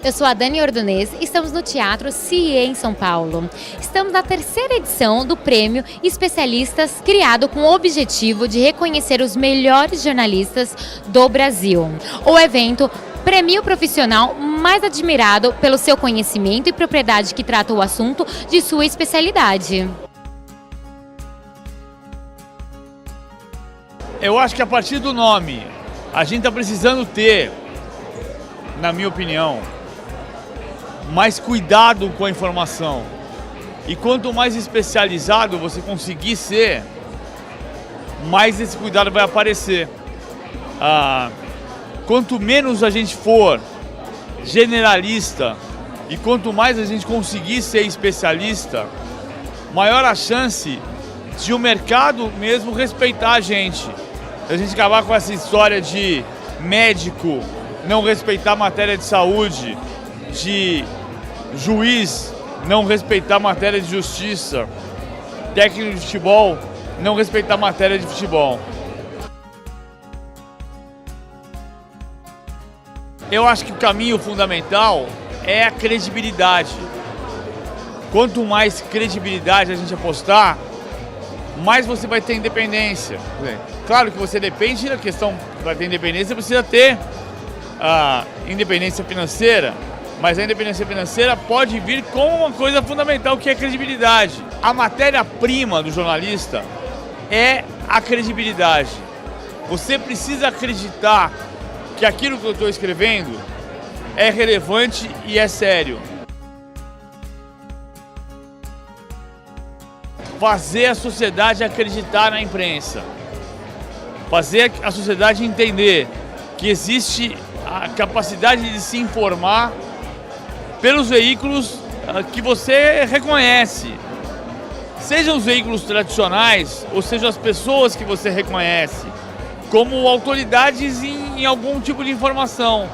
Eu sou a Dani Ordonez e estamos no Teatro CIE em São Paulo. Estamos na terceira edição do Prêmio Especialistas, criado com o objetivo de reconhecer os melhores jornalistas do Brasil. O evento premia o profissional mais admirado pelo seu conhecimento e propriedade que trata o assunto de sua especialidade. Eu acho que a partir do nome, a gente está precisando ter, na minha opinião, mais cuidado com a informação. E quanto mais especializado você conseguir ser, mais esse cuidado vai aparecer. Quanto menos a gente for generalista e quanto mais a gente conseguir ser especialista, maior a chance de o mercado mesmo respeitar a gente. A gente acabar com essa história de médico não respeitar a matéria de saúde, de juiz não respeitar a matéria de justiça, técnico de futebol não respeitar a matéria de futebol. Eu acho que o caminho fundamental é a credibilidade. Quanto mais credibilidade a gente apostar, mais você vai ter independência. Claro que você depende da questão, para ter independência, você precisa ter a independência financeira, mas a independência financeira pode vir com uma coisa fundamental, que é a credibilidade. A matéria-prima do jornalista é a credibilidade. Você precisa acreditar que aquilo que eu estou escrevendo é relevante e é sério. Fazer a sociedade acreditar na imprensa. Fazer a sociedade entender que existe a capacidade de se informar pelos veículos que você reconhece. Sejam os veículos tradicionais, ou sejam as pessoas que você reconhece como autoridades em algum tipo de informação.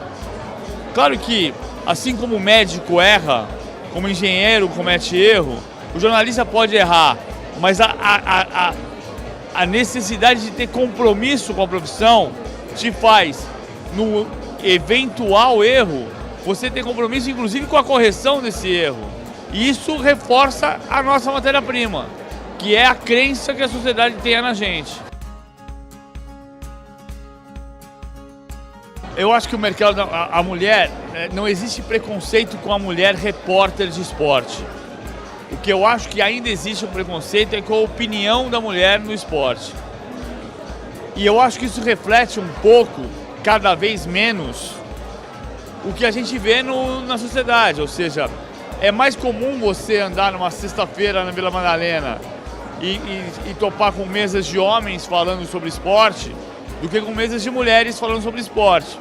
Claro que, assim como o médico erra, como o engenheiro comete erro, o jornalista pode errar, mas a necessidade de ter compromisso com a profissão te faz, no eventual erro, você ter compromisso inclusive com a correção desse erro. E isso reforça a nossa matéria-prima, que é a crença que a sociedade tem na gente. Eu acho que o mercado, a mulher, não existe preconceito com a mulher repórter de esporte. O que eu acho que ainda existe um preconceito é com a opinião da mulher no esporte. E eu acho que isso reflete um pouco, cada vez menos, o que a gente vê na sociedade. Ou seja, é mais comum você andar numa sexta-feira na Vila Madalena e topar com mesas de homens falando sobre esporte do que com mesas de mulheres falando sobre esporte.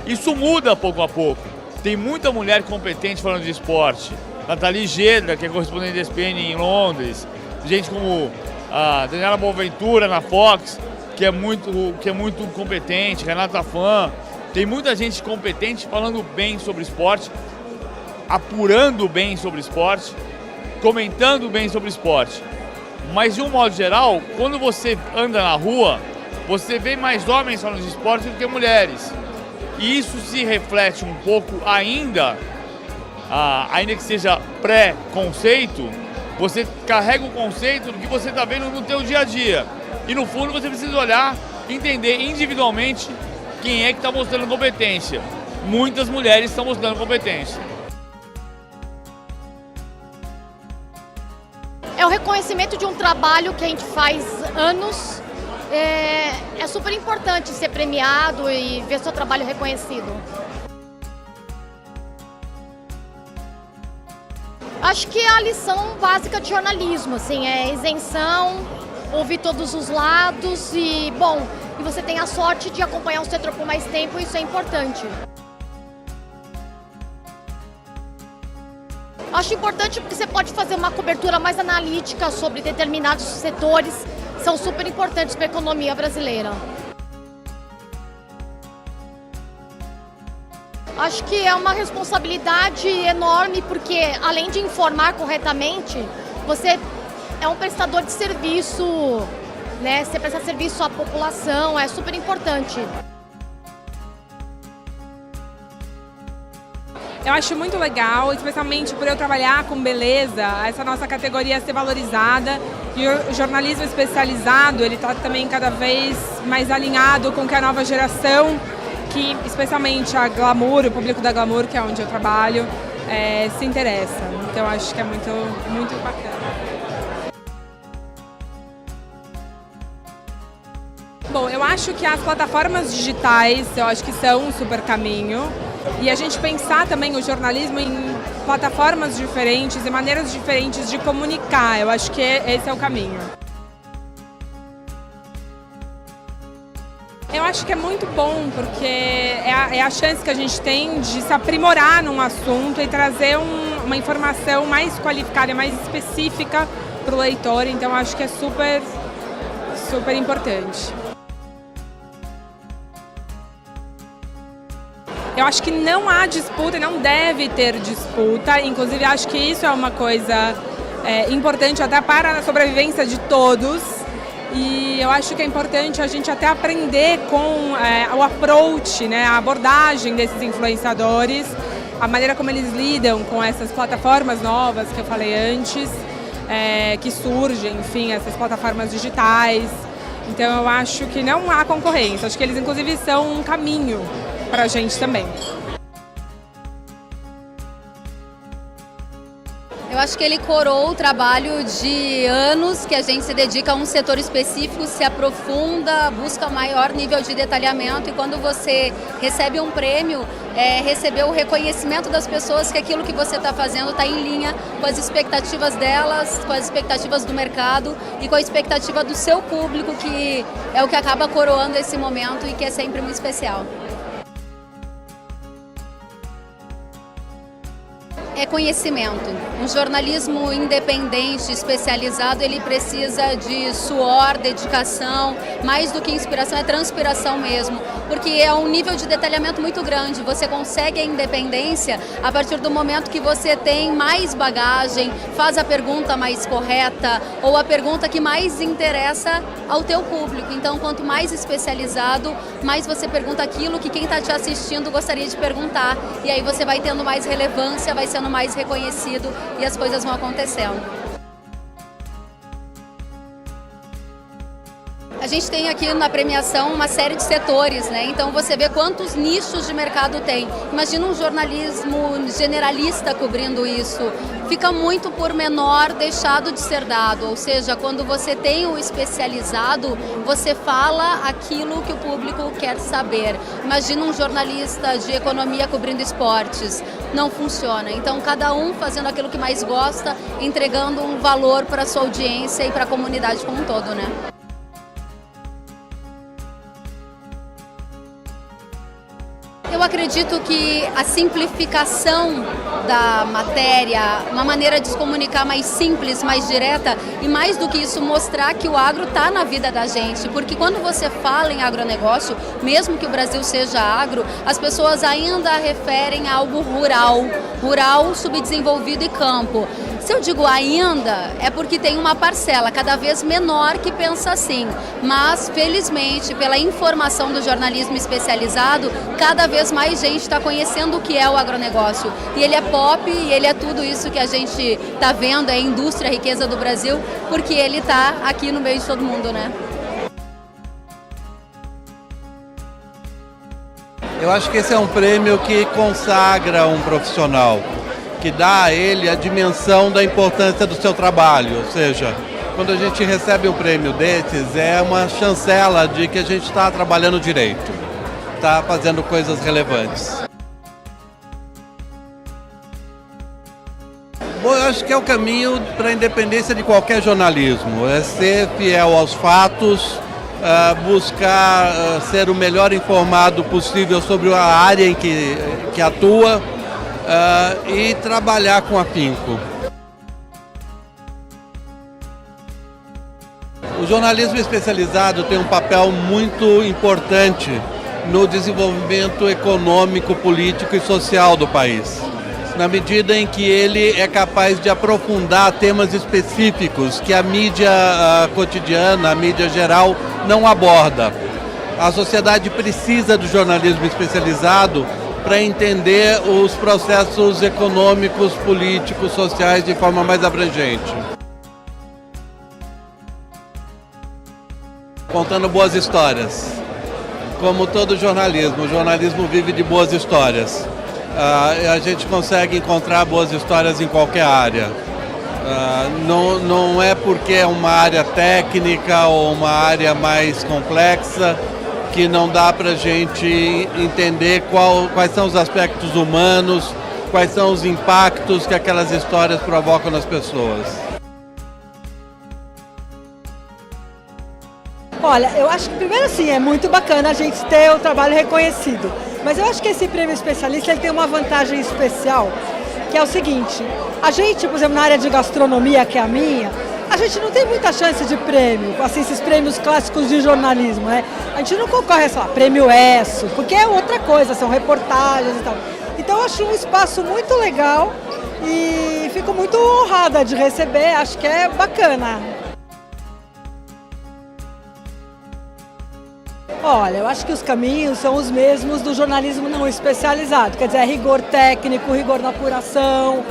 Isso muda pouco a pouco. Tem muita mulher competente falando de esporte. Nathalie Gedra, que é correspondente da ESPN em Londres. Gente como a Daniela Boaventura na Fox, que é muito competente. Renata Fã. Tem muita gente competente falando bem sobre esporte, apurando bem sobre esporte, comentando bem sobre esporte. Mas, de um modo geral, quando você anda na rua, você vê mais homens falando de esporte do que mulheres. E isso se reflete um pouco ainda que seja pré-conceito, você carrega o conceito do que você está vendo no teu dia a dia. E no fundo você precisa olhar, entender individualmente quem é que está mostrando competência. Muitas mulheres estão mostrando competência. É o reconhecimento de um trabalho que a gente faz anos. É super importante ser premiado e ver seu trabalho reconhecido. Acho que é a lição básica de jornalismo, assim, é isenção, ouvir todos os lados e você tem a sorte de acompanhar o setor por mais tempo, isso é importante. Acho importante porque você pode fazer uma cobertura mais analítica sobre determinados setores, são super importantes para a economia brasileira. Acho que é uma responsabilidade enorme porque, além de informar corretamente, você é um prestador de serviço, né? Você presta serviço à população, é super importante. Eu acho muito legal, especialmente por eu trabalhar com beleza, essa nossa categoria ser valorizada, e o jornalismo especializado, ele está também cada vez mais alinhado com que a nova geração, que especialmente a Glamour, o público da Glamour, que é onde eu trabalho, se interessa. Então acho que é muito, muito bacana. Bom, eu acho que as plataformas digitais, eu acho que são um super caminho. E a gente pensar também o jornalismo em plataformas diferentes e maneiras diferentes de comunicar, eu acho que esse é o caminho. Eu acho que é muito bom, porque é a chance que a gente tem de se aprimorar num assunto e trazer uma informação mais qualificada, mais específica para o leitor, então acho que é super, super importante. Eu acho que não há disputa, não deve ter disputa, inclusive acho que isso é uma coisa importante até para a sobrevivência de todos. E eu acho que é importante a gente até aprender com o approach, né, a abordagem desses influenciadores, a maneira como eles lidam com essas plataformas novas que eu falei antes, que surgem, enfim, essas plataformas digitais. Então eu acho que não há concorrência, acho que eles inclusive são um caminho para a gente também. Eu acho que ele coroou o trabalho de anos que a gente se dedica a um setor específico, se aprofunda, busca maior nível de detalhamento, e quando você recebe um prêmio, receber o reconhecimento das pessoas que aquilo que você está fazendo está em linha com as expectativas delas, com as expectativas do mercado e com a expectativa do seu público, que é o que acaba coroando esse momento e que é sempre muito especial. É conhecimento. Um jornalismo independente, especializado, ele precisa de suor, dedicação, mais do que inspiração, é transpiração mesmo, porque é um nível de detalhamento muito grande. Você consegue a independência a partir do momento que você tem mais bagagem, faz a pergunta mais correta ou a pergunta que mais interessa ao teu público. Então, quanto mais especializado, mais você pergunta aquilo que quem está te assistindo gostaria de perguntar, e aí você vai tendo mais relevância, vai sendo mais reconhecido e as coisas vão acontecendo. A gente tem aqui na premiação uma série de setores, né? Então você vê quantos nichos de mercado tem. Imagina um jornalismo generalista cobrindo isso. Fica muito por menor deixado de ser dado, ou seja, quando você tem o especializado, você fala aquilo que o público quer saber. Imagina um jornalista de economia cobrindo esportes. Não funciona. Então cada um fazendo aquilo que mais gosta, entregando um valor para a sua audiência e para a comunidade como um todo, né? Eu acredito que a simplificação da matéria, uma maneira de se comunicar mais simples, mais direta, e mais do que isso, mostrar que o agro está na vida da gente, porque quando você fala em agronegócio, mesmo que o Brasil seja agro, as pessoas ainda referem a algo rural, subdesenvolvido e campo. Se eu digo ainda, é porque tem uma parcela cada vez menor que pensa assim, mas felizmente pela informação do jornalismo especializado, cada vez mais gente está conhecendo o que é o agronegócio, e ele é pop, e ele é tudo isso que a gente está vendo, é a indústria, a riqueza do Brasil, porque ele está aqui no meio de todo mundo, né? Eu acho que esse é um prêmio que consagra um profissional, que dá a ele a dimensão da importância do seu trabalho, ou seja, quando a gente recebe um prêmio desses, é uma chancela de que a gente está trabalhando direito, está fazendo coisas relevantes. Bom, eu acho que é o caminho para a independência de qualquer jornalismo, é ser fiel aos fatos, buscar ser o melhor informado possível sobre a área em que atua, e trabalhar com afinco. O jornalismo especializado tem um papel muito importante no desenvolvimento econômico, político e social do país, na medida em que ele é capaz de aprofundar temas específicos que a mídia cotidiana, a mídia geral, não aborda. A sociedade precisa do jornalismo especializado para entender os processos econômicos, políticos, sociais de forma mais abrangente. Contando boas histórias. Como todo jornalismo, o jornalismo vive de boas histórias. A gente consegue encontrar boas histórias em qualquer área. Não é porque é uma área técnica ou uma área mais complexa que não dá para a gente entender quais são os aspectos humanos, quais são os impactos que aquelas histórias provocam nas pessoas. Olha, eu acho que primeiro assim, é muito bacana a gente ter o trabalho reconhecido, mas eu acho que esse prêmio especialista ele tem uma vantagem especial, que é o seguinte: a gente, por exemplo, na área de gastronomia, que é a minha, a gente não tem muita chance de prêmio, assim, esses prêmios clássicos de jornalismo, né? A gente não concorre, sei lá, prêmio ESSO, porque é outra coisa, são reportagens e tal. Então eu acho um espaço muito legal e fico muito honrada de receber, acho que é bacana. Olha, eu acho que os caminhos são os mesmos do jornalismo não especializado, quer dizer, é rigor técnico, rigor na apuração,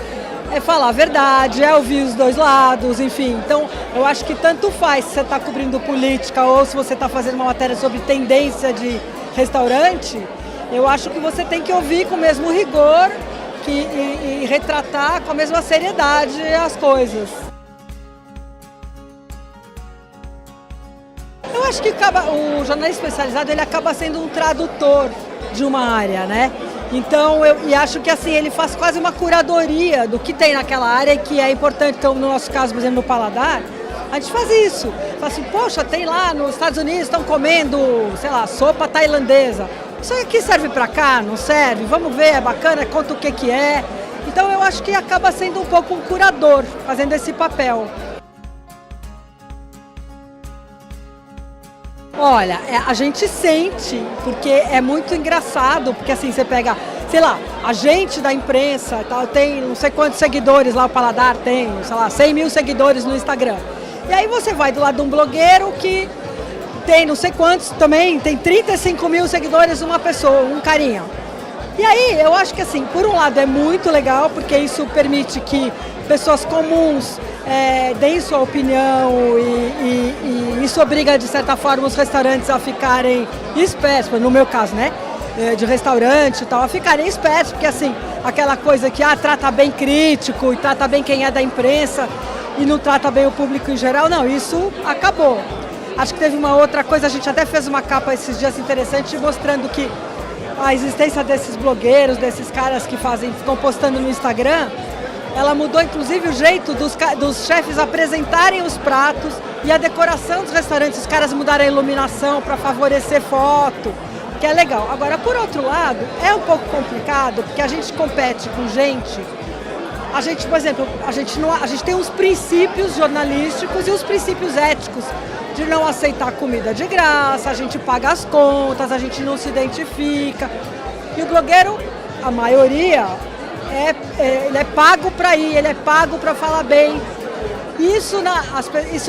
é falar a verdade, é ouvir os dois lados, enfim. Então, eu acho que tanto faz se você está cobrindo política ou se você está fazendo uma matéria sobre tendência de restaurante, eu acho que você tem que ouvir com o mesmo rigor e retratar com a mesma seriedade as coisas. Eu acho que o jornalista especializado ele acaba sendo um tradutor de uma área, né? Então, eu acho que assim, ele faz quase uma curadoria do que tem naquela área e que é importante. Então, no nosso caso, por exemplo, no Paladar, a gente faz isso. Fala assim, poxa, tem lá nos Estados Unidos, estão comendo, sei lá, sopa tailandesa. Isso aqui serve para cá? Não serve? Vamos ver, é bacana, conta o que é. Então, eu acho que acaba sendo um pouco um curador, fazendo esse papel. Olha, a gente sente, porque é muito engraçado, porque assim, você pega, sei lá, a gente da imprensa, tal, tem não sei quantos seguidores lá, o Paladar tem, sei lá, 100 mil seguidores no Instagram. E aí você vai do lado de um blogueiro que tem não sei quantos também, tem 35 mil seguidores uma pessoa, um carinha. E aí, eu acho que assim, por um lado é muito legal, porque isso permite que pessoas comuns deem sua opinião e isso obriga, de certa forma, os restaurantes a ficarem espertos, no meu caso, né, de restaurante e tal, a ficarem espertos, porque assim, aquela coisa que trata bem crítico e trata bem quem é da imprensa e não trata bem o público em geral, não, isso acabou. Acho que teve uma outra coisa, a gente até fez uma capa esses dias interessante mostrando que a existência desses blogueiros, desses caras que ficam postando no Instagram, ela mudou inclusive o jeito dos chefes apresentarem os pratos e a decoração dos restaurantes. Os caras mudaram a iluminação para favorecer foto, que é legal. Agora, por outro lado, é um pouco complicado, porque a gente compete com gente. A gente, por exemplo, a gente tem os princípios jornalísticos e os princípios éticos de não aceitar comida de graça, a gente paga as contas, a gente não se identifica. E o blogueiro, a maioria, ele é pago para ir, ele é pago para falar bem. Isso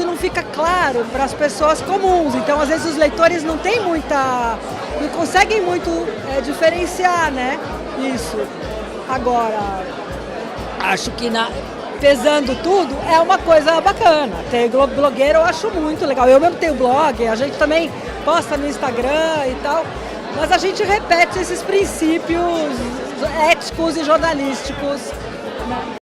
não fica claro para as pessoas comuns. Então, às vezes, os leitores não conseguem muito diferenciar, né, isso. Agora, acho que pesando tudo, é uma coisa bacana. Ter blogueiro eu acho muito legal. Eu mesmo tenho blog, a gente também posta no Instagram e tal, mas a gente repete esses princípios éticos e jornalísticos, né?